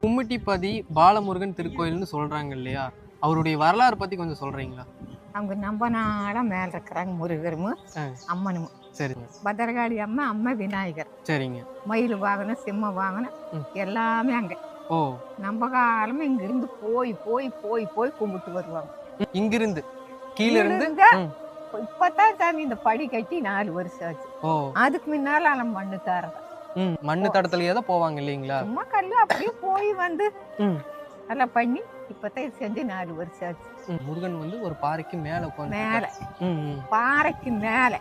கும்மிட்டிப்பதி பாலமுருகன் திருக்கோயில்னு சொல்றாங்க இல்லையா? அவருடைய வரலாறு பத்தி கொஞ்சம் சொல்றீங்களா? அவங்க நம்ம நாளா மேல இருக்கிறாங்க. முருகரும் அம்மனும். சரிங்க. பத்திரகாளி அம்மா, அம்மா விநாயகர். சரிங்க. மயில் வாகனம், சிம்ம வாகனம் எல்லாமே அங்க. ஓ, நம்ம காலமா இங்கிருந்து போய் போய் போய் போய் கும்பிட்டு வருவாங்க. இங்கிருந்து கீழ இருந்து இப்பதான் சாமி இந்த படி கட்டி 4 வருஷம் ஆச்சு. ஓ, அதுக்கு முன்னால நம்ம மண்ணு தாரதான். மண்ணு தடத்துலயே தான் போவாங்க இல்லைங்களா? சும்மா கல்லு அப்படியே போய் வந்து எல்லாம் பண்ணி இப்பதான் செஞ்சு 4 வருஷம் ஆச்சு. முருகன் வந்து ஒரு பாறைக்கு மேல உட்கார்ந்து மேல பாறைக்கு மேல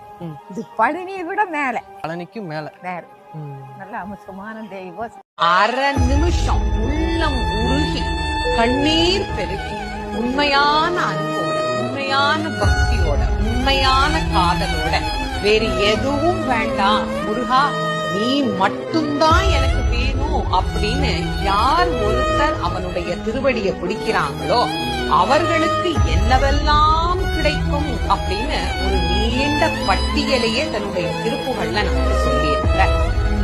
இது பழனியை விட மேல பழனிக்கு மேல மேல நல்ல அம்சமான தெய்வம். அரை நிமிஷம் உள்ளம் உருகி கண்ணீர் பெருகி உண்மையான அன்போட உண்மையான பக்தியோட உண்மையான காதலோட வேறு எதுவும் வேண்டாம் முருகா நீ மட்டும்தான் எனக்கு வேணும் அப்படின்னு யார் ஒருத்தர் அவனுடைய திருவடியை பிடிக்கிறாங்களோ அவர்களுக்கு என்னவெல்லாம் கிடைக்கும் அப்படின்னு ஒரு நீண்ட பட்டியலையே தன்னுடைய திருப்புகள்ல நமக்கு சொல்லியிருக்க.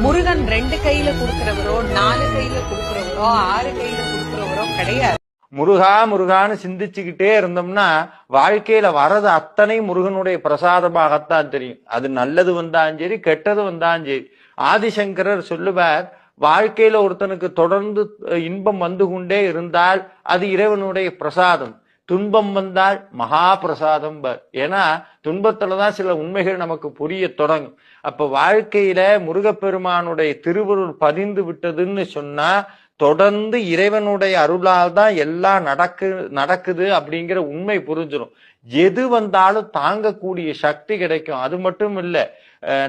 முருகன் 2 கையில கொடுக்கிறவரோ 4 கையில கொடுக்கிறவரோ 6 கையில கொடுக்கிறவரோ கிடையாது. முருகா முருகான்னு சிந்திச்சுக்கிட்டே இருந்தோம்னா வாழ்க்கையில வரது அத்தனை முருகனுடைய பிரசாதமாகத்தான் தெரியும். அது நல்லது வந்தாலும் சரி கெட்டது வந்தாலும் சரி. ஆதிசங்கரர் சொல்லுவார், வாழ்க்கையில ஒருத்தனுக்கு தொடர்ந்து இன்பம் வந்து கொண்டே இருந்தால் அது இறைவனுடைய பிரசாதம், துன்பம் வந்தால் மகா பிரசாதம். ஏன்னா துன்பத்துலதான் சில உண்மைகள் நமக்கு புரிய தொடங்கும். அப்ப வாழ்க்கையில முருகப்பெருமானுடைய திருவருள் பதிந்து விட்டதுன்னு சொன்னா தொடர்ந்து இறைவனுடைய அருளால் தான் எல்லாம் நடக்குது அப்படிங்கிற உண்மை புரிஞ்சிடும். எது வந்தாலும் தாங்கக்கூடிய சக்தி கிடைக்கும். அது மட்டும் இல்ல,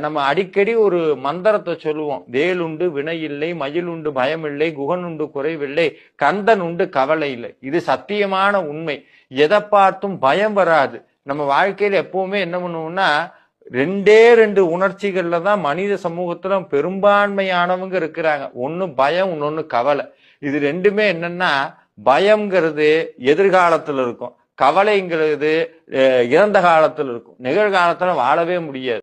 நம்ம அடிக்கடி ஒரு மந்திரத்தை சொல்லுவோம், வேலுண்டு வினை இல்லை, மயிலுண்டு பயம் இல்லை, குகனுண்டு குறைவில்லை, கந்தன் உண்டு கவலை இல்லை. இது சத்தியமான உண்மை. எதை பார்த்தும் பயம் வராது. நம்ம வாழ்க்கையில எப்பவுமே என்ன பண்ணுவோம்னா 2 உணர்ச்சிகள்ல தான் மனித சமூகத்துல பெரும்பான்மையானவங்க இருக்கிறாங்க. ஒண்ணு பயம், இன்னொன்னு கவலை. இது ரெண்டுமே என்னன்னா, பயம்ங்கிறது எதிர்காலத்துல இருக்கும், கவலைங்கிறது இறந்த காலத்துல இருக்கும், நிகழ்காலத்துல வாழவே முடியாது.